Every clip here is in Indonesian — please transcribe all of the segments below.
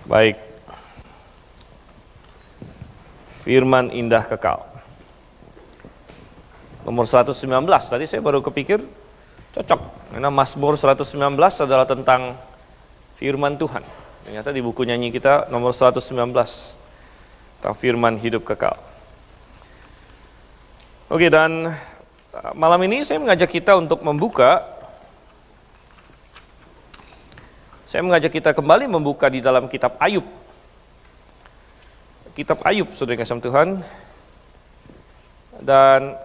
Baik. Firman indah kekal. Nomor 119, tadi saya baru kepikir cocok. Karena Mazmur 119 adalah tentang firman Tuhan. Ternyata di buku nyanyi kita nomor 119, tentang firman hidup kekal. Oke, dan malam ini saya mengajak kita untuk kembali membuka di dalam kitab Ayub. Kitab Ayub, saudara kasih Tuhan. Dan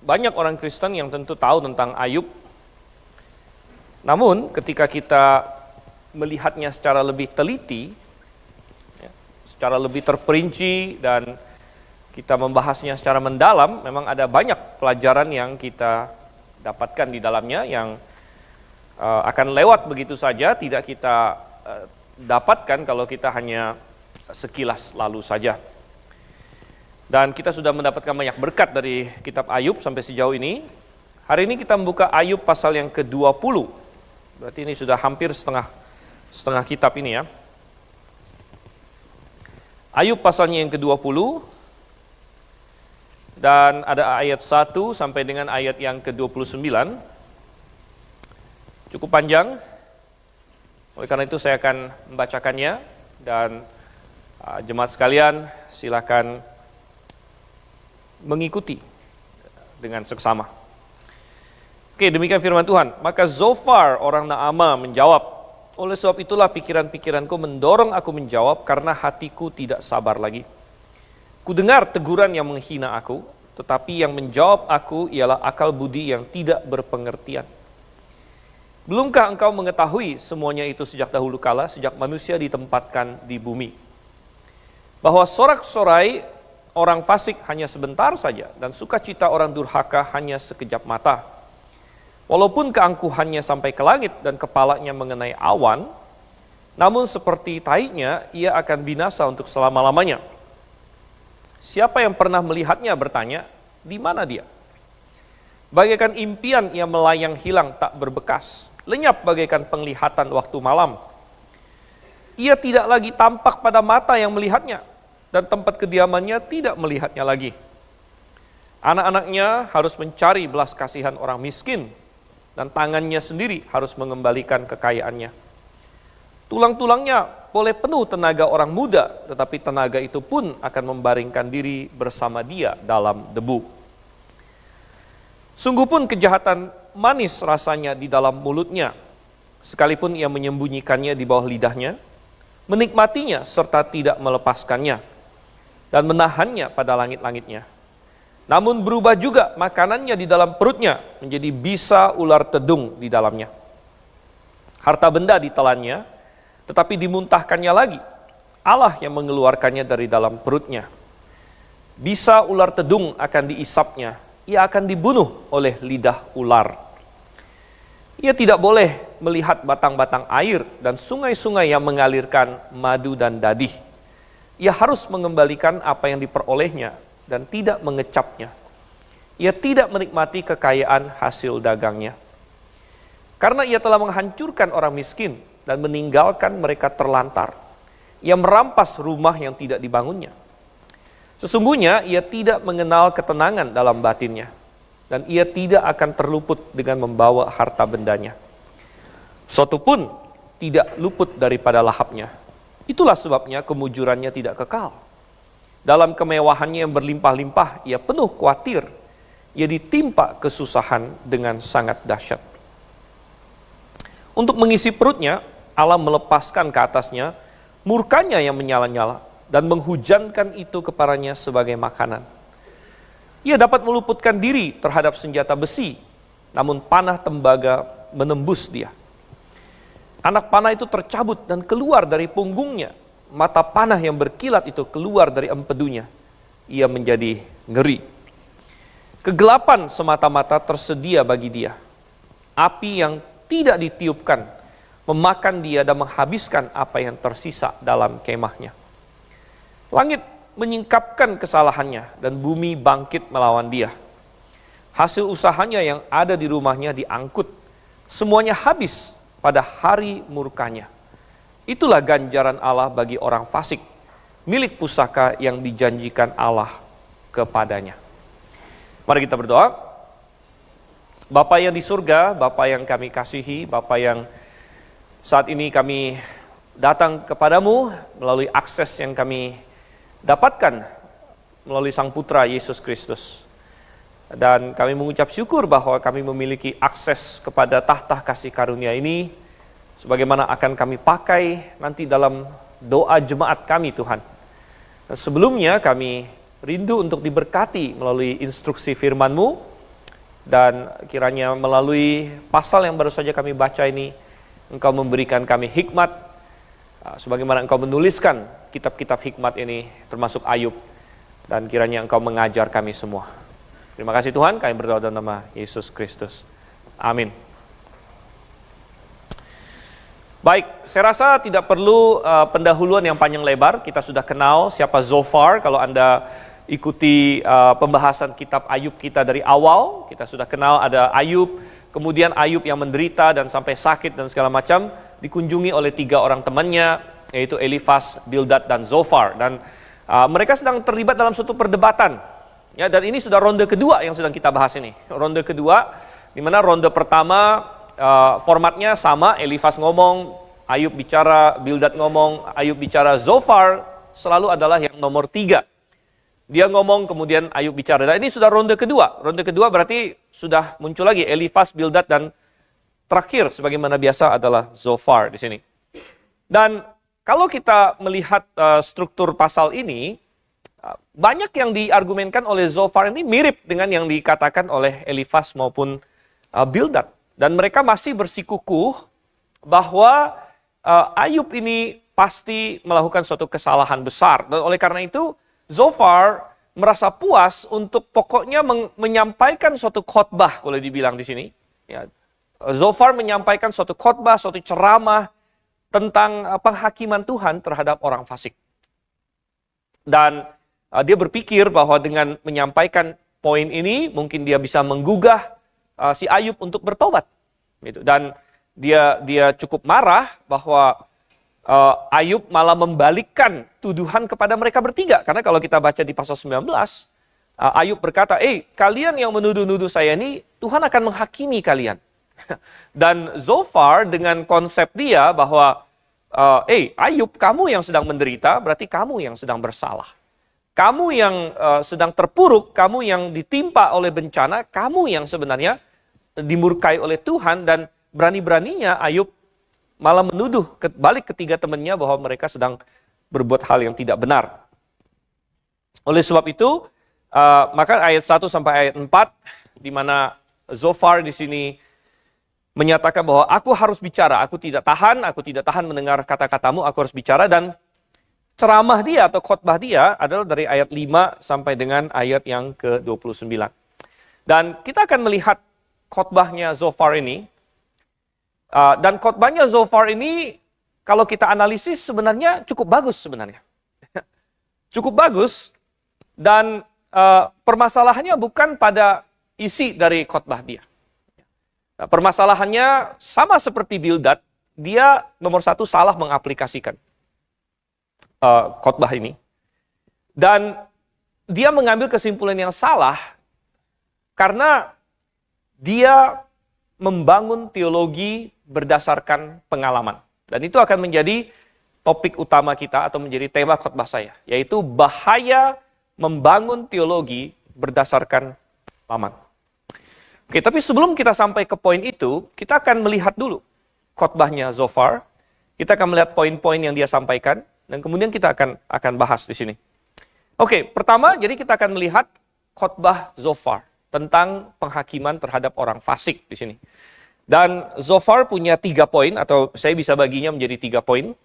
banyak orang Kristen yang tentu tahu tentang Ayub. Namun ketika kita melihatnya secara lebih teliti, secara lebih terperinci, dan kita membahasnya secara mendalam, memang ada banyak pelajaran yang kita dapatkan di dalamnya yang akan lewat begitu saja, tidak kita dapatkan kalau kita hanya sekilas lalu saja. Dan kita sudah mendapatkan banyak berkat dari kitab Ayub sampai sejauh ini. Hari ini kita membuka Ayub pasal yang ke-20. Berarti ini sudah hampir setengah kitab ini ya. Ayub pasalnya yang ke-20. Dan ada ayat 1 sampai dengan ayat yang ke-29. Cukup panjang. Oleh karena itu saya akan membacakannya. Dan jemaat sekalian silakan mengikuti dengan seksama. Oke, demikian firman Tuhan. Maka Zofar orang Naama menjawab, oleh sebab itulah pikiran-pikiranku mendorong aku menjawab, karena hatiku tidak sabar lagi. Kudengar teguran yang menghina aku, tetapi yang menjawab aku ialah akal budi yang tidak berpengertian. Belumkah engkau mengetahui semuanya itu sejak dahulu kala, sejak manusia ditempatkan di bumi? Bahwa sorak-sorai orang fasik hanya sebentar saja, dan sukacita orang durhaka hanya sekejap mata. Walaupun keangkuhannya sampai ke langit dan kepalanya mengenai awan, namun seperti taiknya ia akan binasa untuk selama-lamanya. Siapa yang pernah melihatnya bertanya, di mana dia? Bagaikan impian ia melayang hilang tak berbekas, lenyap bagaikan penglihatan waktu malam. Ia tidak lagi tampak pada mata yang melihatnya, dan tempat kediamannya tidak melihatnya lagi. Anak-anaknya harus mencari belas kasihan orang miskin, dan tangannya sendiri harus mengembalikan kekayaannya. Tulang-tulangnya boleh penuh tenaga orang muda, tetapi tenaga itu pun akan membaringkan diri bersama dia dalam debu. Sungguh pun kejahatan manis rasanya di dalam mulutnya, sekalipun ia menyembunyikannya di bawah lidahnya, menikmatinya serta tidak melepaskannya, dan menahannya pada langit-langitnya. Namun berubah juga makanannya di dalam perutnya, menjadi bisa ular tedung di dalamnya. Harta benda ditelannya, tetapi dimuntahkannya lagi. Allah yang mengeluarkannya dari dalam perutnya. Bisa ular tedung akan diisapnya, ia akan dibunuh oleh lidah ular. Ia tidak boleh melihat batang-batang air dan sungai-sungai yang mengalirkan madu dan dadih. Ia harus mengembalikan apa yang diperolehnya dan tidak mengecapnya. Ia tidak menikmati kekayaan hasil dagangnya. Karena ia telah menghancurkan orang miskin dan meninggalkan mereka terlantar. Ia merampas rumah yang tidak dibangunnya. Sesungguhnya ia tidak mengenal ketenangan dalam batinnya, dan ia tidak akan terluput dengan membawa harta bendanya. Suatu pun tidak luput daripada lahapnya. Itulah sebabnya kemujurannya tidak kekal. Dalam kemewahannya yang berlimpah-limpah, ia penuh khawatir. Ia ditimpa kesusahan dengan sangat dahsyat. Untuk mengisi perutnya, Allah melepaskan ke atasnya murkanya yang menyala-nyala, dan menghujankan itu kepadanya sebagai makanan. Ia dapat meluputkan diri terhadap senjata besi, namun panah tembaga menembus dia. Anak panah itu tercabut dan keluar dari punggungnya. Mata panah yang berkilat itu keluar dari empedunya. Ia menjadi ngeri. Kegelapan semata-mata tersedia bagi dia. Api yang tidak ditiupkan memakan dia dan menghabiskan apa yang tersisa dalam kemahnya. Langit menyingkapkan kesalahannya dan bumi bangkit melawan dia. Hasil usahanya yang ada di rumahnya diangkut. Semuanya habis pada hari murkanya. Itulah ganjaran Allah bagi orang fasik, milik pusaka yang dijanjikan Allah kepadanya. Mari kita berdoa. Bapa yang di surga, Bapa yang kami kasihi, Bapa yang saat ini kami datang kepadamu melalui akses yang kami dapatkan melalui Sang Putra Yesus Kristus. Dan kami mengucap syukur bahwa kami memiliki akses kepada tahta kasih karunia ini, sebagaimana akan kami pakai nanti dalam doa jemaat kami, Tuhan. Dan sebelumnya kami rindu untuk diberkati melalui instruksi firman-Mu, dan kiranya melalui pasal yang baru saja kami baca ini, Engkau memberikan kami hikmat, sebagaimana Engkau menuliskan kitab-kitab hikmat ini, termasuk Ayub, dan kiranya Engkau mengajar kami semua. Terima kasih Tuhan, kami berdoa dalam nama Yesus Kristus. Amin. Baik, saya rasa tidak perlu pendahuluan yang panjang lebar. Kita sudah kenal siapa Zophar. Kalau Anda ikuti pembahasan kitab Ayub kita dari awal, kita sudah kenal ada Ayub, kemudian Ayub yang menderita dan sampai sakit dan segala macam, dikunjungi oleh 3 orang temannya, yaitu Elifas, Bildad, dan Zophar. Dan mereka sedang terlibat dalam suatu perdebatan. Ya, dan ini sudah ronde kedua yang sedang kita bahas ini. Ronde kedua, di mana ronde pertama formatnya sama, Elifas ngomong, Ayub bicara, Bildad ngomong, Ayub bicara, Zophar selalu adalah yang nomor 3. Dia ngomong, kemudian Ayub bicara. Dan ini sudah ronde kedua. Ronde kedua berarti sudah muncul lagi Elifas, Bildad, dan terakhir sebagaimana biasa adalah Zophar di sini. Dan kalau kita melihat struktur pasal ini, banyak yang diargumenkan oleh Zophar ini mirip dengan yang dikatakan oleh Elifas maupun Bildad. Dan mereka masih bersikukuh bahwa Ayub ini pasti melakukan suatu kesalahan besar. Dan oleh karena itu, Zophar merasa puas untuk pokoknya menyampaikan suatu khotbah, boleh dibilang di sini. Ya, Zophar menyampaikan suatu khotbah, suatu ceramah tentang penghakiman Tuhan terhadap orang fasik. Dan dia berpikir bahwa dengan menyampaikan poin ini, mungkin dia bisa menggugah si Ayub untuk bertobat. Gitu. Dan dia cukup marah bahwa Ayub malah membalikkan tuduhan kepada mereka bertiga. Karena kalau kita baca di pasal 19, Ayub berkata, kalian yang menuduh-nuduh saya ini, Tuhan akan menghakimi kalian. Dan Zophar dengan konsep dia bahwa, Ayub, kamu yang sedang menderita, berarti kamu yang sedang bersalah. Kamu yang sedang terpuruk, kamu yang ditimpa oleh bencana, kamu yang sebenarnya dimurkai oleh Tuhan. Dan berani-beraninya Ayub malah menuduh balik ketiga temannya bahwa mereka sedang berbuat hal yang tidak benar. Oleh sebab itu, maka ayat 1 sampai ayat 4, di mana Zophar di sini menyatakan bahwa aku harus bicara, aku tidak tahan mendengar kata-katamu, aku harus bicara. Dan ceramah dia atau khotbah dia adalah dari ayat 5 sampai dengan ayat yang ke-29. Dan kita akan melihat khotbahnya Zophar ini. Dan khotbahnya Zophar ini, kalau kita analisis sebenarnya cukup bagus sebenarnya. Cukup bagus, dan permasalahannya bukan pada isi dari khotbah dia. Permasalahannya sama seperti Bildad, dia nomor 1 salah mengaplikasikan khotbah ini. Dan dia mengambil kesimpulan yang salah karena dia membangun teologi berdasarkan pengalaman. Dan itu akan menjadi topik utama kita atau menjadi tema khotbah saya, yaitu bahaya membangun teologi berdasarkan pengalaman. Oke, tapi sebelum kita sampai ke poin itu, kita akan melihat dulu khotbahnya Zophar. Kita akan melihat poin-poin yang dia sampaikan, dan kemudian kita akan bahas di sini. Oke, pertama, jadi kita akan melihat khotbah Zophar tentang penghakiman terhadap orang fasik di sini. Dan Zophar punya 3 poin, atau saya bisa baginya menjadi 3 poin.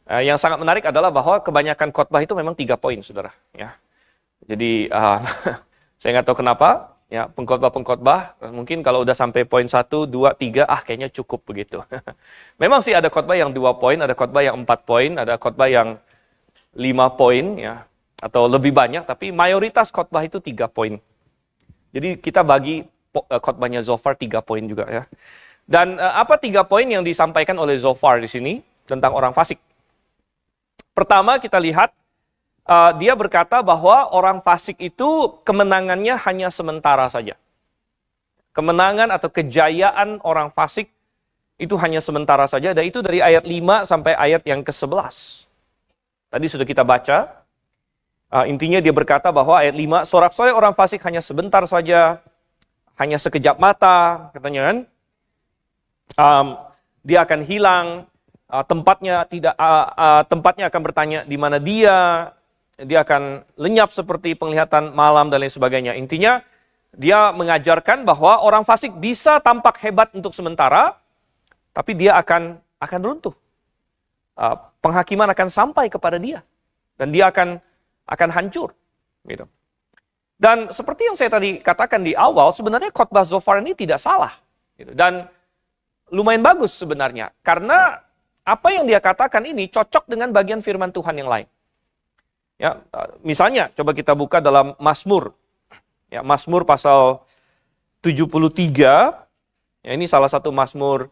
Yang sangat menarik adalah bahwa kebanyakan khotbah itu memang 3 poin, saudara. Ya. Jadi saya nggak tahu kenapa, ya pengkhotbah mungkin kalau udah sampai poin 1, 2, 3, kayaknya cukup begitu. Memang sih ada khotbah yang 2 poin, ada khotbah yang 4 poin, ada khotbah yang 5 poin, ya, atau lebih banyak. Tapi mayoritas khotbah itu 3 poin. Jadi kita bagi khotbahnya Zophar 3 poin juga, ya. Dan apa 3 poin yang disampaikan oleh Zophar di sini? tentang orang fasik. Pertama kita lihat, dia berkata bahwa orang fasik itu kemenangannya hanya sementara saja. Kemenangan atau kejayaan orang fasik itu hanya sementara saja, dan itu dari ayat 5 sampai ayat yang ke-11. Tadi sudah kita baca, intinya dia berkata bahwa ayat 5, sorak-sorai orang fasik hanya sebentar saja, hanya sekejap mata, katanya kan. Dia akan hilang, tempatnya akan bertanya di mana dia akan lenyap seperti penglihatan malam dan lain sebagainya. Intinya, dia mengajarkan bahwa orang fasik bisa tampak hebat untuk sementara, tapi dia akan runtuh. Penghakiman akan sampai kepada dia, dan dia akan hancur. Gitu. Dan seperti yang saya tadi katakan di awal, sebenarnya khotbah Zophar ini tidak salah. Gitu. Dan lumayan bagus sebenarnya, karena apa yang dia katakan ini cocok dengan bagian firman Tuhan yang lain. Ya, misalnya, coba kita buka dalam Mazmur. Ya, Mazmur pasal 73, ya, ini salah satu Mazmur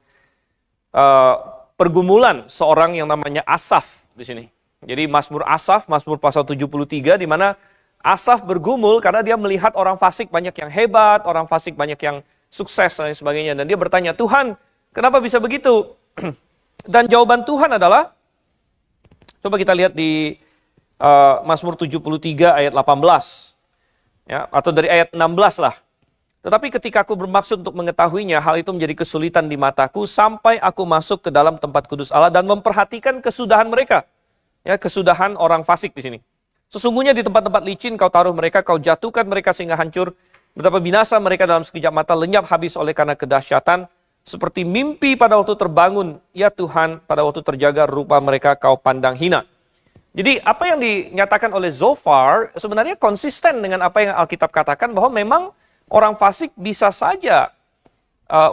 pergumulan seorang yang namanya Asaf di sini. Jadi Mazmur Asaf, Mazmur pasal 73, di mana Asaf bergumul karena dia melihat orang fasik banyak yang hebat, orang fasik banyak yang sukses dan sebagainya. Dan dia bertanya, Tuhan, kenapa bisa begitu? Dan jawaban Tuhan adalah, coba kita lihat di Mazmur 73 ayat 18. Ya, atau dari ayat 16 lah. Tetapi ketika aku bermaksud untuk mengetahuinya, hal itu menjadi kesulitan di mataku sampai aku masuk ke dalam tempat kudus Allah dan memperhatikan kesudahan mereka. Ya, kesudahan orang fasik di sini. Sesungguhnya di tempat-tempat licin kau taruh mereka, kau jatuhkan mereka sehingga hancur. Betapa binasa mereka dalam sekejap mata, lenyap habis oleh karena kedahsyatan. Seperti mimpi pada waktu terbangun, ya Tuhan, pada waktu terjaga rupa mereka kau pandang hina. Jadi apa yang dinyatakan oleh Zophar sebenarnya konsisten dengan apa yang Alkitab katakan, bahwa memang orang fasik bisa saja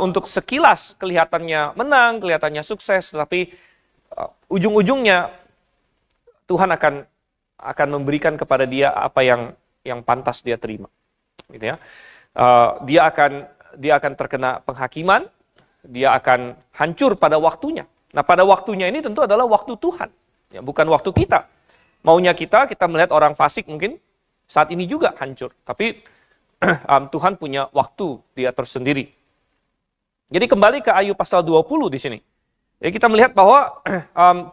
untuk sekilas kelihatannya menang, kelihatannya sukses, tapi ujung-ujungnya Tuhan akan memberikan kepada dia apa yang pantas dia terima. Gitu ya. Dia akan terkena penghakiman, dia akan hancur pada waktunya. Nah, pada waktunya ini tentu adalah waktu Tuhan. Ya, bukan waktu kita. Maunya kita melihat orang fasik mungkin saat ini juga hancur. Tapi Tuhan punya waktu dia tersendiri. Jadi kembali ke Ayub pasal 20 di sini. Ya, kita melihat bahwa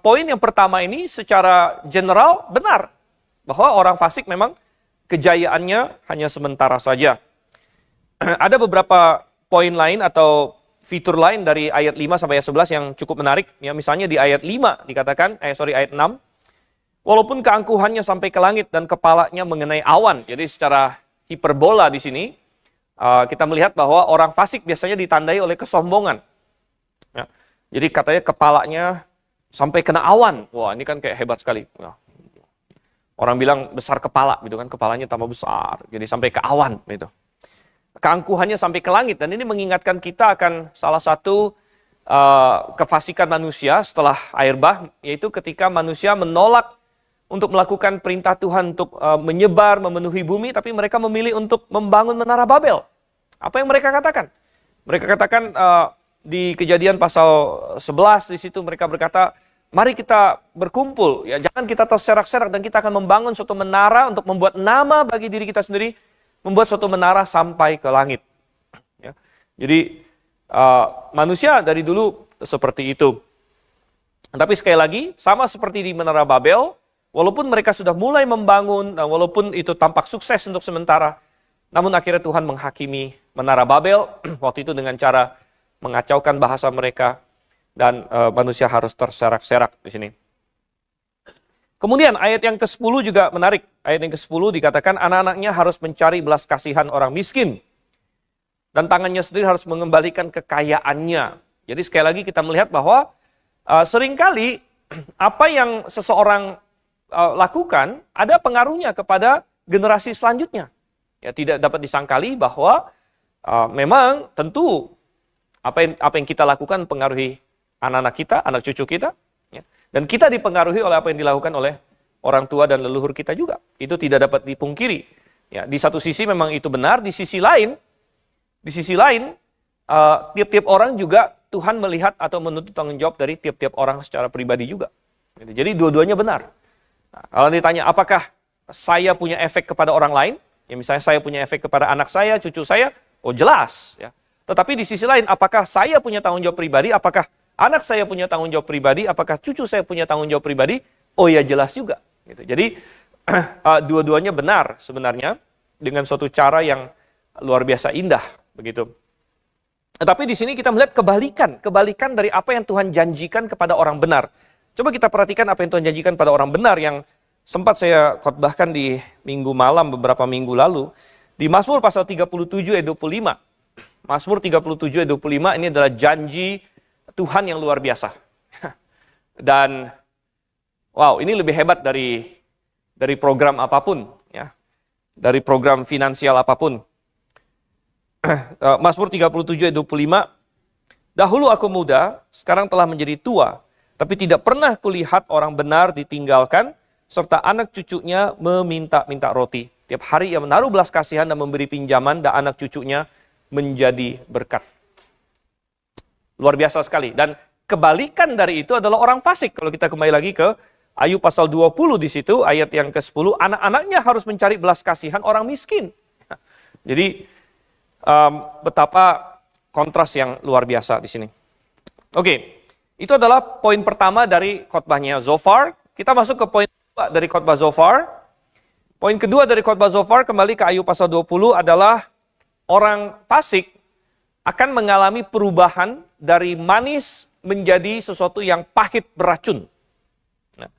poin yang pertama ini secara general benar. Bahwa orang fasik memang kejayaannya hanya sementara saja. Ada beberapa poin lain atau fitur lain dari ayat 5 sampai ayat 11 yang cukup menarik. Ya, misalnya di ayat 5 dikatakan, ayat 6, walaupun keangkuhannya sampai ke langit dan kepalanya mengenai awan. Jadi secara hiperbola di sini, kita melihat bahwa orang fasik biasanya ditandai oleh kesombongan. Ya, jadi katanya kepalanya sampai kena awan. Wah, ini kan kayak hebat sekali. Ya. Orang bilang besar kepala, gitu kan, kepalanya tambah besar. Jadi sampai ke awan, gitu. Keangkuhannya sampai ke langit, dan ini mengingatkan kita akan salah satu kefasikan manusia setelah air bah, yaitu ketika manusia menolak untuk melakukan perintah Tuhan untuk menyebar, memenuhi bumi, tapi mereka memilih untuk membangun menara Babel. Apa yang mereka katakan? Mereka katakan di Kejadian pasal 11 di situ mereka berkata, mari kita berkumpul, ya jangan kita terserak-serak, dan kita akan membangun suatu menara untuk membuat nama bagi diri kita sendiri, membuat suatu menara sampai ke langit. Ya. Jadi manusia dari dulu seperti itu. Tapi sekali lagi, sama seperti di Menara Babel, walaupun mereka sudah mulai membangun, dan walaupun itu tampak sukses untuk sementara, namun akhirnya Tuhan menghakimi Menara Babel, waktu itu dengan cara mengacaukan bahasa mereka, dan manusia harus terserak-serak di sini. Kemudian ayat yang ke-10 juga menarik. Ayat yang ke-10 dikatakan anak-anaknya harus mencari belas kasihan orang miskin. Dan tangannya sendiri harus mengembalikan kekayaannya. Jadi sekali lagi kita melihat bahwa seringkali apa yang seseorang lakukan ada pengaruhnya kepada generasi selanjutnya. Ya, tidak dapat disangkali bahwa memang tentu apa yang kita lakukan mempengaruhi anak-anak kita, anak cucu kita. Ya. Dan kita dipengaruhi oleh apa yang dilakukan oleh orang tua dan leluhur kita juga. Itu tidak dapat dipungkiri. Ya, di satu sisi memang itu benar, di sisi lain tiap-tiap orang juga Tuhan melihat atau menuntut tanggung jawab dari tiap-tiap orang secara pribadi juga. Jadi dua-duanya benar. Nah, kalau ditanya apakah saya punya efek kepada orang lain, ya misalnya saya punya efek kepada anak saya, cucu saya, oh jelas. Ya. Tetapi di sisi lain, apakah saya punya tanggung jawab pribadi, apakah anak saya punya tanggung jawab pribadi, apakah cucu saya punya tanggung jawab pribadi, oh ya jelas juga. Gitu. Jadi dua-duanya benar sebenarnya dengan suatu cara yang luar biasa indah. Begitu. Tetapi di sini kita melihat kebalikan dari apa yang Tuhan janjikan kepada orang benar. Coba kita perhatikan apa yang Tuhan janjikan pada orang benar yang sempat saya khotbahkan di minggu malam beberapa minggu lalu. Di Mazmur pasal 37 ayat 25. Mazmur 37 ayat 25 ini adalah janji Tuhan yang luar biasa. Dan wow, ini lebih hebat dari program apapun. Ya. Dari program finansial apapun. Mazmur 37 ayat 25. Dahulu aku muda, sekarang telah menjadi tua. Tapi tidak pernah kulihat orang benar ditinggalkan, serta anak cucunya meminta-minta roti. Tiap hari ia menaruh belas kasihan dan memberi pinjaman, dan anak cucunya menjadi berkat. Luar biasa sekali. Dan kebalikan dari itu adalah orang fasik. Kalau kita kembali lagi ke Ayub pasal 20 di situ, ayat yang ke-10, anak-anaknya harus mencari belas kasihan orang miskin. Jadi, betapa kontras yang luar biasa di sini. Oke. Itu adalah poin pertama dari khotbahnya Zofar. Kita masuk ke poin kedua dari khotbah Zofar. Poin kedua dari khotbah Zofar, kembali ke Ayub pasal 20, adalah orang fasik akan mengalami perubahan dari manis menjadi sesuatu yang pahit beracun. Nah,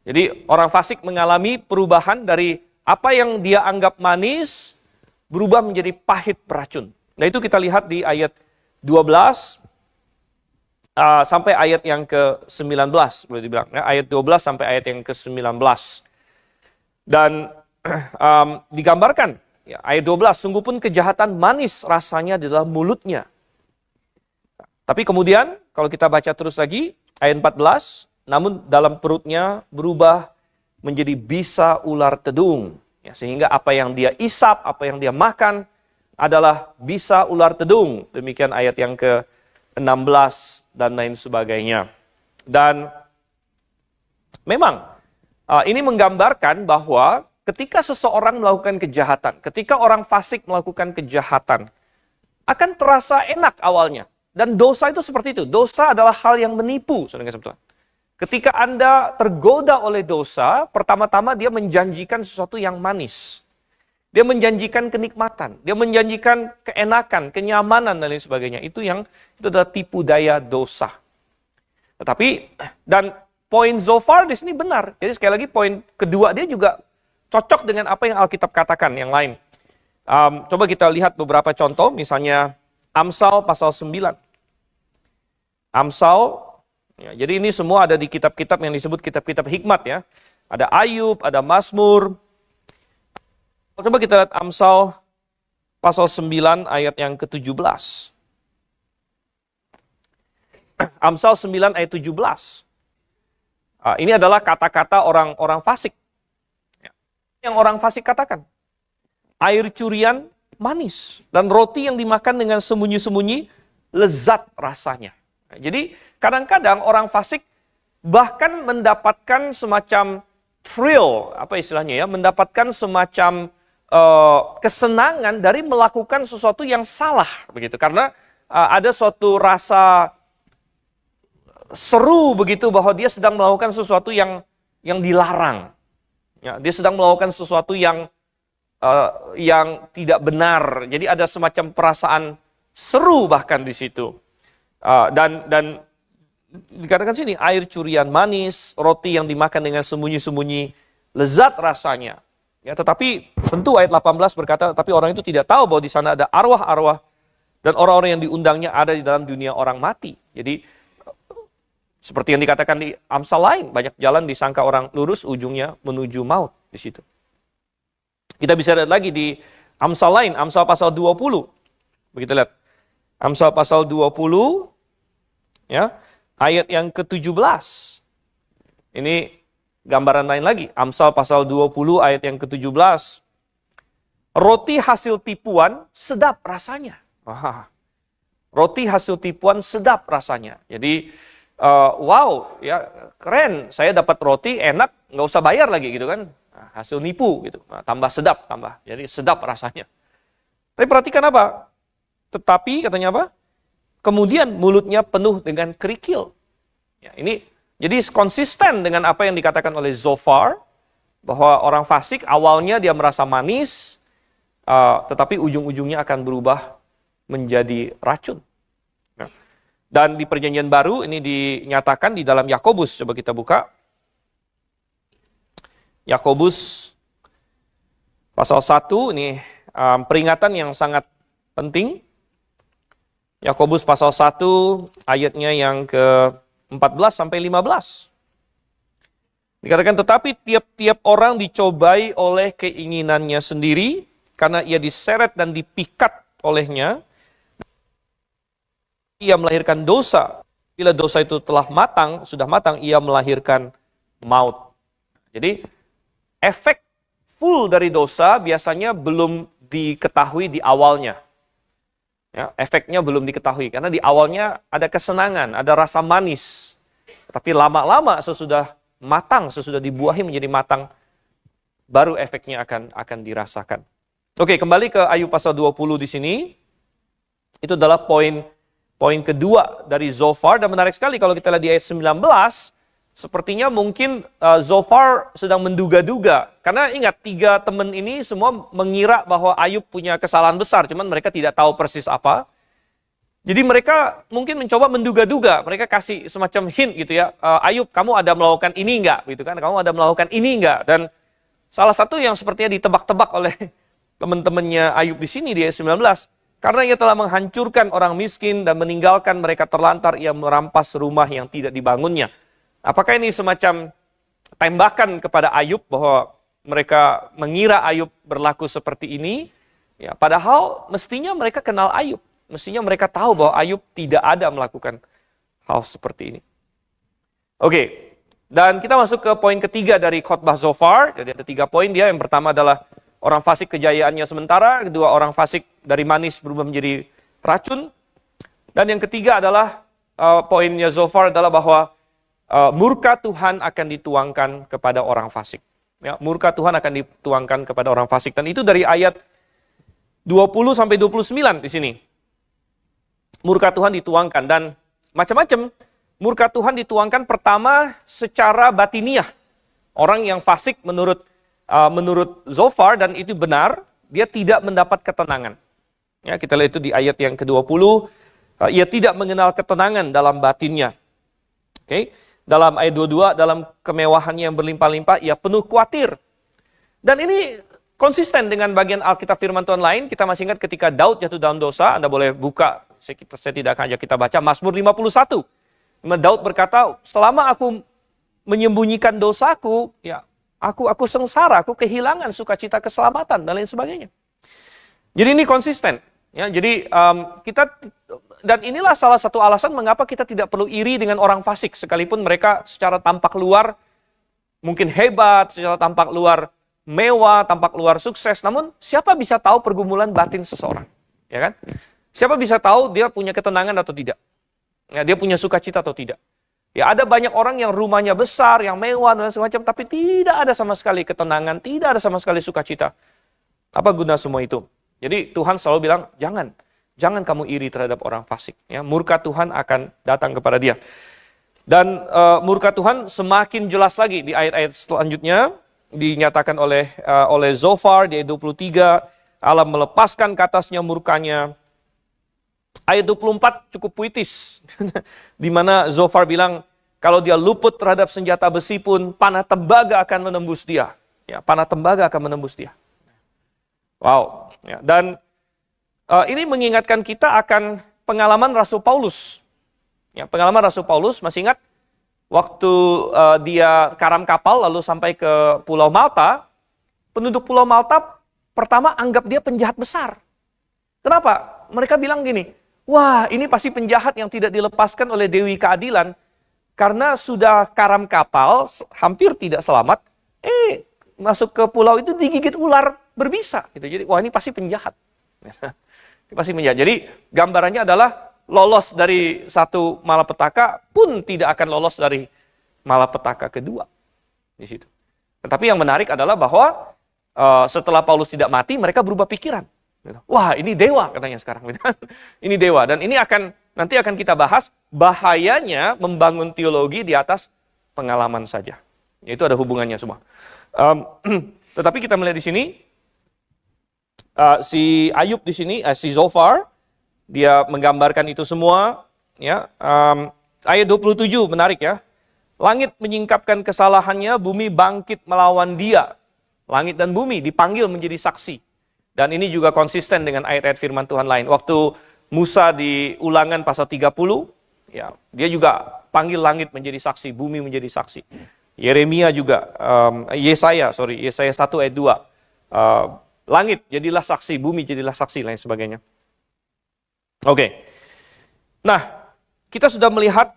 jadi orang fasik mengalami perubahan dari apa yang dia anggap manis berubah menjadi pahit beracun. Nah itu kita lihat di ayat 12 sampai ayat yang ke-19, boleh dibilang. Ya, ayat 12 sampai ayat yang ke-19. Dan digambarkan, ya, ayat 12, sungguh pun kejahatan manis rasanya di dalam mulutnya. Tapi kemudian, kalau kita baca terus lagi, ayat 14, namun dalam perutnya berubah menjadi bisa ular tedung. Ya, sehingga apa yang dia isap, apa yang dia makan, adalah bisa ular tedung. Demikian ayat yang ke-16 dan lain sebagainya. Dan memang ini menggambarkan bahwa ketika seseorang melakukan kejahatan, ketika orang fasik melakukan kejahatan, akan terasa enak awalnya. Dan dosa itu seperti itu. Dosa adalah hal yang menipu, saudara-saudara. Ketika Anda tergoda oleh dosa, pertama-tama dia menjanjikan sesuatu yang manis. Dia menjanjikan kenikmatan, dia menjanjikan keenakan, kenyamanan, dan lain sebagainya. Itu adalah tipu daya dosa. Tetapi, dan poin Zofar di sini benar. Jadi sekali lagi poin kedua dia juga cocok dengan apa yang Alkitab katakan yang lain. Coba kita lihat beberapa contoh, misalnya Amsal pasal 9. Amsal, ya, jadi ini semua ada di kitab-kitab yang disebut kitab-kitab hikmat ya. Ada Ayub, ada Mazmur. Coba kita lihat Amsal pasal 9 ayat yang ke-17. Amsal 9 ayat 17. Ini adalah kata-kata orang-orang fasik. Yang orang fasik katakan. Air curian manis dan roti yang dimakan dengan sembunyi-sembunyi lezat rasanya. Jadi kadang-kadang orang fasik bahkan mendapatkan semacam thrill, apa istilahnya ya, mendapatkan semacam kesenangan dari melakukan sesuatu yang salah begitu, karena ada suatu rasa seru begitu bahwa dia sedang melakukan sesuatu yang dilarang, ya, dia sedang melakukan sesuatu yang tidak benar. Jadi ada semacam perasaan seru bahkan di situ, dan dikatakan sini air curian manis, roti yang dimakan dengan sembunyi-sembunyi lezat rasanya. Ya, tetapi tentu ayat 18 berkata, tapi orang itu tidak tahu bahwa di sana ada arwah-arwah dan orang-orang yang diundangnya ada di dalam dunia orang mati. Jadi seperti yang dikatakan di Amsal lain, banyak jalan disangka orang lurus, ujungnya menuju maut di situ. Kita bisa lihat lagi di Amsal lain, Amsal pasal 20. Begitu lihat. Amsal pasal 20 ya, ayat yang ke-17. Ini gambaran lain lagi, Amsal pasal 20 ayat yang ke-17. Roti hasil tipuan sedap rasanya. Wah. Roti hasil tipuan sedap rasanya. Jadi wow, ya keren. Saya dapat roti enak, nggak usah bayar lagi gitu kan. Nah, hasil nipu gitu. Nah, tambah sedap, tambah. Jadi sedap rasanya. Tapi perhatikan apa? Tetapi katanya apa? Kemudian mulutnya penuh dengan kerikil. Ya, ini jadi konsisten dengan apa yang dikatakan oleh Zophar, bahwa orang fasik awalnya dia merasa manis, tetapi ujung-ujungnya akan berubah menjadi racun. Ya. Dan di Perjanjian Baru ini dinyatakan di dalam Yakobus. Coba kita buka. Yakobus pasal 1 ini peringatan yang sangat penting. Yakobus pasal 1 ayatnya yang ke-14 sampai 15. Dikatakan, tetapi tiap-tiap orang dicobai oleh keinginannya sendiri, karena ia diseret dan dipikat olehnya. Ia melahirkan dosa. Bila dosa itu telah matang, sudah matang, ia melahirkan maut. Jadi, efek full dari dosa biasanya belum diketahui di awalnya. Ya, efeknya belum diketahui, karena di awalnya ada kesenangan, ada rasa manis. Tapi lama-lama sesudah matang, sesudah dibuahi menjadi matang, baru efeknya akan dirasakan. Oke, kembali ke Ayub pasal 20 di sini. Itu adalah poin kedua dari Zophar, dan menarik sekali kalau kita lihat di ayat 19, sepertinya mungkin Zophar sedang menduga-duga. Karena ingat, 3 teman ini semua mengira bahwa Ayub punya kesalahan besar, cuman mereka tidak tahu persis apa. Jadi mereka mungkin mencoba menduga-duga, mereka kasih semacam hint gitu ya, Ayub, kamu ada melakukan ini enggak? Gitu kan? Kamu ada melakukan ini enggak? Dan salah satu yang sepertinya ditebak-tebak oleh teman-temannya Ayub di sini di ayat 19, karena ia telah menghancurkan orang miskin dan meninggalkan mereka terlantar, ia merampas rumah yang tidak dibangunnya. Apakah ini semacam tembakan kepada Ayub bahwa mereka mengira Ayub berlaku seperti ini? Ya, padahal mestinya mereka kenal Ayub. Mestinya mereka tahu bahwa Ayub tidak ada melakukan hal seperti ini. Oke, dan kita masuk ke poin ketiga dari khotbah Zophar. Jadi ada 3 poin dia. Yang pertama adalah orang fasik kejayaannya sementara. Kedua, orang fasik dari manis berubah menjadi racun. Dan yang ketiga adalah poinnya Zophar adalah bahwa murka Tuhan akan dituangkan kepada orang fasik. Ya, murka Tuhan akan dituangkan kepada orang fasik. Dan itu dari ayat 20 sampai 29 di sini. Murka Tuhan dituangkan, dan macam-macam. Murka Tuhan dituangkan pertama secara batiniah. Orang yang fasik menurut Zophar, dan itu benar, dia tidak mendapat ketenangan. Ya, kita lihat itu di ayat yang ke-20, ia tidak mengenal ketenangan dalam batinnya. Oke. Dalam ayat 22, dalam kemewahannya yang berlimpah-limpah, ia penuh khawatir. Dan ini konsisten dengan bagian Alkitab firman Tuhan lain. Kita masih ingat ketika Daud jatuh dalam dosa, Anda boleh buka, saya tidak akan ajak kita baca, Mazmur 51. Daud berkata, selama aku menyembunyikan dosaku, ya aku sengsara, aku kehilangan sukacita keselamatan, dan lain sebagainya. Jadi ini konsisten. Ya, jadi dan inilah salah satu alasan mengapa kita tidak perlu iri dengan orang fasik, sekalipun mereka secara tampak luar mungkin hebat, secara tampak luar mewah, tampak luar sukses. Namun siapa bisa tahu pergumulan batin seseorang, ya kan? Siapa bisa tahu dia punya ketenangan atau tidak? Ya, dia punya sukacita atau tidak? Ya, ada banyak orang yang rumahnya besar, yang mewah dan semacam, tapi tidak ada sama sekali ketenangan, tidak ada sama sekali sukacita. Apa guna semua itu? Jadi Tuhan selalu bilang, jangan kamu iri terhadap orang fasik. Ya, murka Tuhan akan datang kepada dia. Dan murka Tuhan semakin jelas lagi di ayat-ayat selanjutnya, dinyatakan oleh Zophar di ayat 23, Allah melepaskan ke atasnya murkanya. Ayat 24 cukup puitis, di mana Zophar bilang, kalau dia luput terhadap senjata besi pun, panah tembaga akan menembus dia. Ya, panah tembaga akan menembus dia. Wow. Ya, dan ini mengingatkan kita akan pengalaman Rasul Paulus. Ya, pengalaman Rasul Paulus, masih ingat waktu dia karam kapal lalu sampai ke Pulau Malta, penduduk Pulau Malta pertama anggap dia penjahat besar. Kenapa? Mereka bilang gini, wah ini pasti penjahat yang tidak dilepaskan oleh Dewi Keadilan, karena sudah karam kapal, hampir tidak selamat, masuk ke pulau itu digigit ular berbisa. Gitu. Jadi, wah ini pasti penjahat. Ini pasti penjahat. Jadi, gambarannya adalah lolos dari satu malapetaka pun tidak akan lolos dari malapetaka kedua di situ. Tetapi yang menarik adalah bahwa setelah Paulus tidak mati, mereka berubah pikiran. Wah, ini dewa katanya sekarang. Ini dewa. Dan ini nanti akan kita bahas bahayanya membangun teologi di atas pengalaman saja. Itu ada hubungannya semua. Tetapi kita melihat di sini, si Ayub di sini, si Zophar, dia menggambarkan itu semua. Ya, ayat 27 menarik ya. Langit menyingkapkan kesalahannya, bumi bangkit melawan dia. Langit dan bumi dipanggil menjadi saksi. Dan ini juga konsisten dengan ayat-ayat firman Tuhan lain. Waktu Musa di Ulangan pasal 30, ya, dia juga panggil langit menjadi saksi, bumi menjadi saksi. Yeremia juga, Yesaya 1 ayat 2. Langit jadilah saksi, bumi jadilah saksi, lain sebagainya. Oke. Nah, kita sudah melihat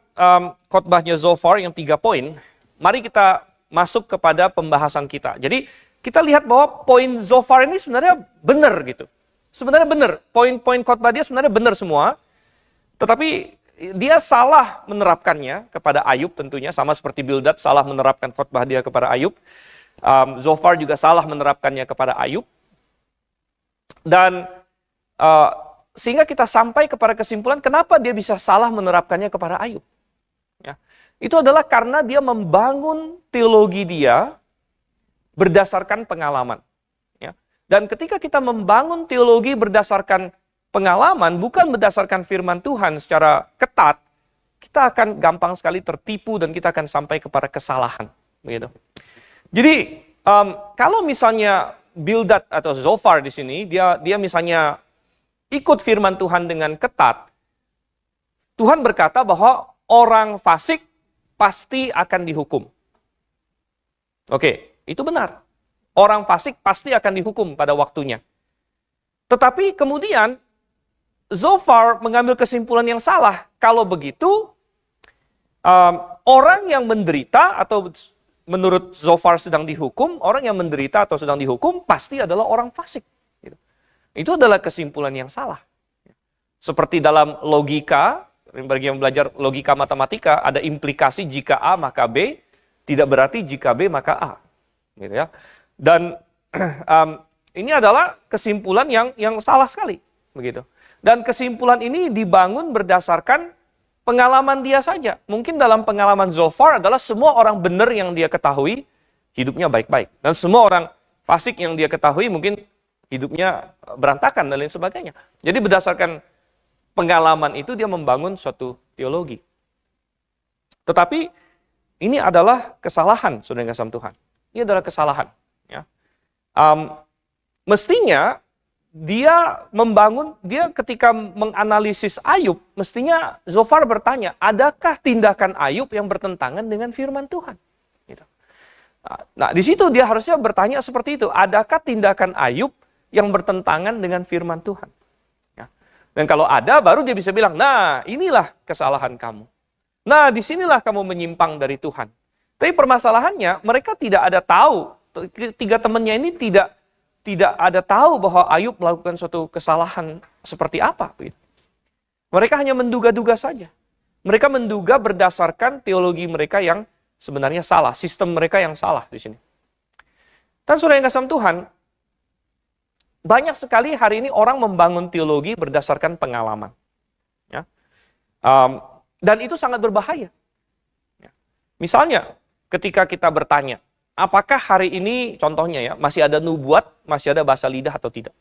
khotbahnya Zophar yang 3 poin. Mari kita masuk kepada pembahasan kita. Jadi, kita lihat bahwa poin Zophar ini sebenarnya benar gitu. Sebenarnya benar. Poin-poin khotbah dia sebenarnya benar semua. Tetapi dia salah menerapkannya kepada Ayub tentunya. Sama seperti Bildad salah menerapkan khotbah dia kepada Ayub. Zophar juga salah menerapkannya kepada Ayub. Dan sehingga kita sampai kepada kesimpulan kenapa dia bisa salah menerapkannya kepada Ayub. Ya. Itu adalah karena dia membangun teologi dia berdasarkan pengalaman. Ya. Dan ketika kita membangun teologi berdasarkan pengalaman, bukan berdasarkan firman Tuhan secara ketat, kita akan gampang sekali tertipu dan kita akan sampai kepada kesalahan. Begitu. Jadi, kalau misalnya Bildad atau Zophar di sini, dia misalnya ikut firman Tuhan dengan ketat, Tuhan berkata bahwa orang fasik pasti akan dihukum. Oke, itu benar. Orang fasik pasti akan dihukum pada waktunya. Tetapi kemudian Zophar mengambil kesimpulan yang salah. Kalau begitu, orang yang menderita atau menurut Zophar sedang dihukum, orang yang menderita atau sedang dihukum pasti adalah orang fasik. Itu adalah kesimpulan yang salah. Seperti dalam logika, bagi yang belajar logika matematika, ada implikasi jika A maka B, tidak berarti jika B maka A. Gitu ya. Dan ini adalah kesimpulan yang salah sekali. Begitu. Dan kesimpulan ini dibangun berdasarkan pengalaman dia saja. Mungkin dalam pengalaman Zophar adalah semua orang benar yang dia ketahui, hidupnya baik-baik. Dan semua orang fasik yang dia ketahui mungkin hidupnya berantakan dan lain sebagainya. Jadi berdasarkan pengalaman itu dia membangun suatu teologi. Tetapi ini adalah kesalahan, saudara yang kasih Tuhan. Ini adalah kesalahan. Ya. Mestinya dia ketika menganalisis Ayub, mestinya Zophar bertanya, adakah tindakan Ayub yang bertentangan dengan firman Tuhan? Gitu. Nah, di situ dia harusnya bertanya seperti itu, adakah tindakan Ayub yang bertentangan dengan firman Tuhan? Ya. Dan kalau ada, baru dia bisa bilang, nah inilah kesalahan kamu. Nah, disinilah kamu menyimpang dari Tuhan. Tapi permasalahannya, mereka tidak ada tahu, 3 temannya ini tidak ada tahu bahwa Ayub melakukan suatu kesalahan seperti apa. Mereka hanya menduga-duga saja. Mereka menduga berdasarkan teologi mereka yang sebenarnya salah, sistem mereka yang salah di sini. Dan saudara yang kasih Tuhan, banyak sekali hari ini orang membangun teologi berdasarkan pengalaman. Ya. Dan itu sangat berbahaya. Ya. Misalnya, ketika kita bertanya, apakah hari ini, contohnya ya, masih ada nubuat, masih ada bahasa lidah atau tidak?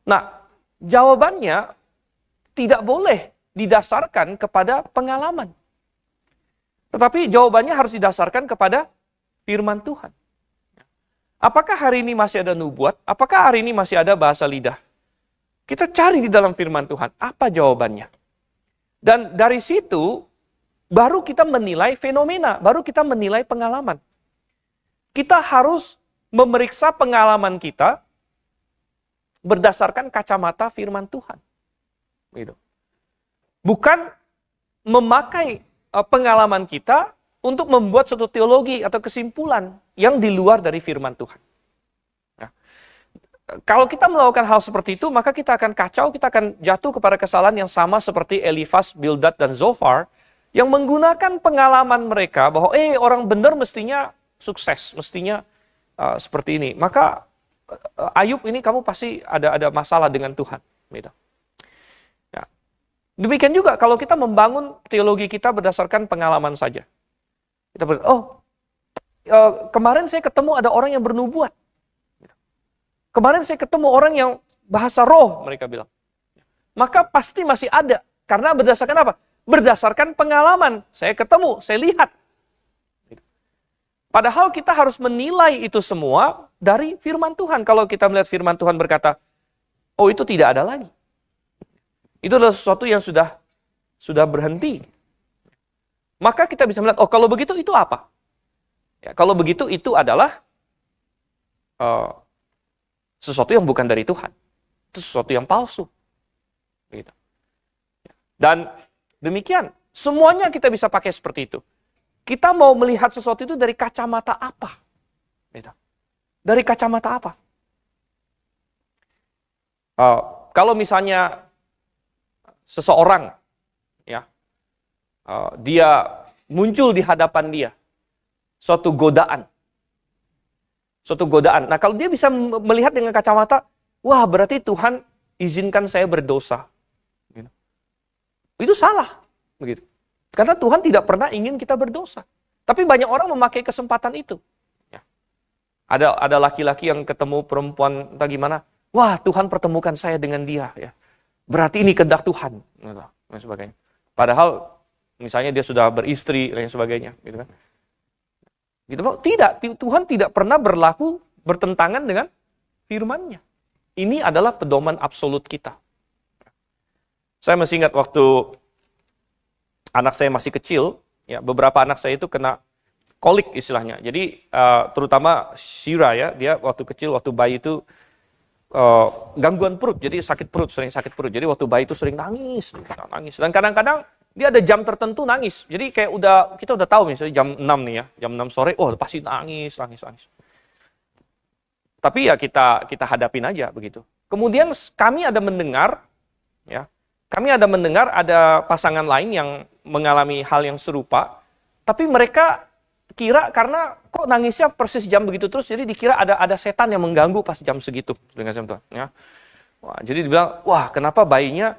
Nah, jawabannya tidak boleh didasarkan kepada pengalaman. Tetapi jawabannya harus didasarkan kepada firman Tuhan. Apakah hari ini masih ada nubuat? Apakah hari ini masih ada bahasa lidah? Kita cari di dalam firman Tuhan, apa jawabannya? Dan dari situ, baru kita menilai fenomena, baru kita menilai pengalaman. Kita harus memeriksa pengalaman kita berdasarkan kacamata firman Tuhan. Gitu. Bukan memakai pengalaman kita untuk membuat suatu teologi atau kesimpulan yang di luar dari firman Tuhan. Nah, kalau kita melakukan hal seperti itu, maka kita akan kacau, kita akan jatuh kepada kesalahan yang sama seperti Elifas, Bildad, dan Zofar, yang menggunakan pengalaman mereka bahwa orang benar mestinya sukses, mestinya seperti ini. Maka Ayub ini kamu pasti ada masalah dengan Tuhan. Gitu. Ya. Demikian juga kalau kita membangun teologi kita berdasarkan pengalaman saja. Kita kemarin saya ketemu ada orang yang bernubuat. Kemarin saya ketemu orang yang bahasa roh, mereka bilang. Maka pasti masih ada. Karena berdasarkan apa? Berdasarkan pengalaman. Saya ketemu, saya lihat. Padahal kita harus menilai itu semua dari firman Tuhan. Kalau kita melihat firman Tuhan berkata, oh itu tidak ada lagi. Itu adalah sesuatu yang sudah berhenti. Maka kita bisa melihat, oh kalau begitu itu apa? Ya, kalau begitu itu adalah sesuatu yang bukan dari Tuhan. Itu sesuatu yang palsu. Gitu. Dan demikian, semuanya kita bisa pakai seperti itu. Kita mau melihat sesuatu itu dari kacamata apa? Gitu. Dari kacamata apa? Kalau misalnya seseorang, ya, dia muncul di hadapan dia, suatu godaan. Nah, kalau dia bisa melihat dengan kacamata, wah berarti Tuhan izinkan saya berdosa. Gitu. Itu salah. Begitu. Karena Tuhan tidak pernah ingin kita berdosa. Tapi banyak orang memakai kesempatan itu. Ya. Ada laki-laki yang ketemu perempuan entah gimana, wah Tuhan pertemukan saya dengan dia. Ya. Berarti ini kehendak Tuhan. Dan sebagainya. Padahal misalnya dia sudah beristri dan sebagainya. Gitu kan. Gitu, tidak, Tuhan tidak pernah bertentangan dengan firman-Nya. Ini adalah pedoman absolut kita. Saya masih ingat waktu anak saya masih kecil, ya, beberapa anak saya itu kena kolik istilahnya. Jadi terutama Shira ya, dia waktu kecil, waktu bayi itu gangguan perut, jadi sering sakit perut. Jadi waktu bayi itu sering nangis. Dan kadang-kadang dia ada jam tertentu nangis. Jadi kayak kita udah tahu misalnya jam 6 nih ya, jam 6 sore, pasti nangis. Tapi ya kita hadapin aja begitu. Kemudian kami ada mendengar ada pasangan lain yang mengalami hal yang serupa, tapi mereka kira karena kok nangisnya persis jam begitu terus, jadi dikira ada setan yang mengganggu pas jam segitu. Ya. Wah, jadi dibilang, wah kenapa bayinya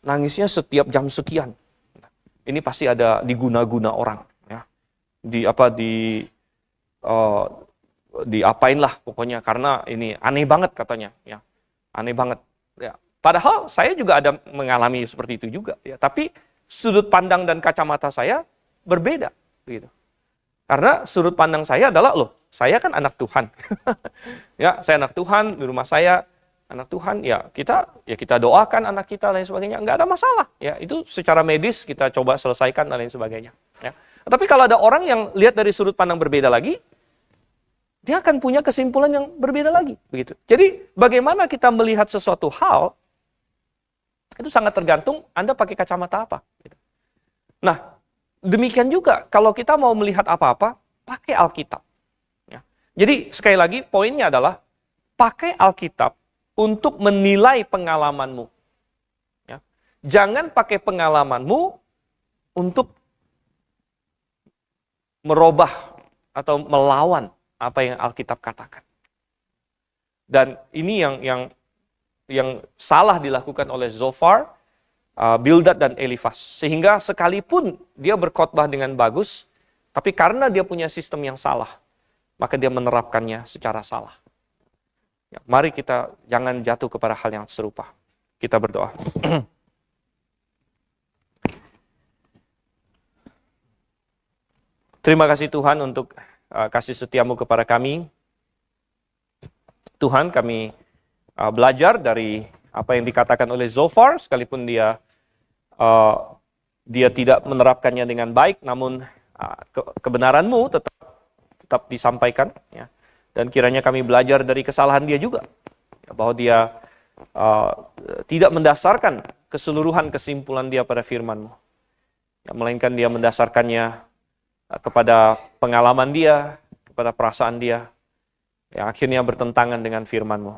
nangisnya setiap jam sekian? Ini pasti ada diguna-guna orang, ya. Diapain lah pokoknya karena ini aneh banget katanya, ya. Aneh banget. Ya. Padahal saya juga ada mengalami seperti itu juga, ya. Tapi sudut pandang dan kacamata saya berbeda, gitu. Karena sudut pandang saya adalah, saya kan anak Tuhan. Ya, saya anak Tuhan, di rumah saya anak Tuhan, ya kita doakan anak kita dan lain sebagainya, nggak ada masalah. Ya, itu secara medis kita coba selesaikan dan lain sebagainya. Ya. Tapi kalau ada orang yang lihat dari sudut pandang berbeda lagi, dia akan punya kesimpulan yang berbeda lagi, begitu. Jadi bagaimana kita melihat sesuatu hal itu sangat tergantung Anda pakai kacamata apa. Gitu. Nah, demikian juga kalau kita mau melihat apa-apa, pakai Alkitab. Ya. Jadi sekali lagi poinnya adalah pakai Alkitab untuk menilai pengalamanmu. Ya. Jangan pakai pengalamanmu untuk merubah atau melawan apa yang Alkitab katakan. Dan ini yang salah dilakukan oleh Zofar, Bildad, dan Elifas. Sehingga sekalipun dia berkhotbah dengan bagus, tapi karena dia punya sistem yang salah, maka dia menerapkannya secara salah. Ya, mari kita jangan jatuh kepada hal yang serupa. Kita berdoa. Terima kasih Tuhan untuk kasih setiamu kepada kami. Tuhan, kami belajar dari apa yang dikatakan oleh Zofar, sekalipun dia tidak menerapkannya dengan baik, namun kebenaran-Mu tetap disampaikan. Ya. Dan kiranya kami belajar dari kesalahan dia juga, ya, bahwa dia tidak mendasarkan keseluruhan kesimpulan dia pada firman-Mu, ya, melainkan dia mendasarkannya kepada pengalaman dia, kepada perasaan dia, yang akhirnya bertentangan dengan firman-Mu.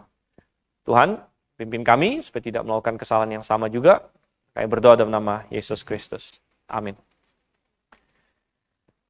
Tuhan, pimpin kami supaya tidak melakukan kesalahan yang sama juga. Kami berdoa dalam nama Yesus Kristus. Amin.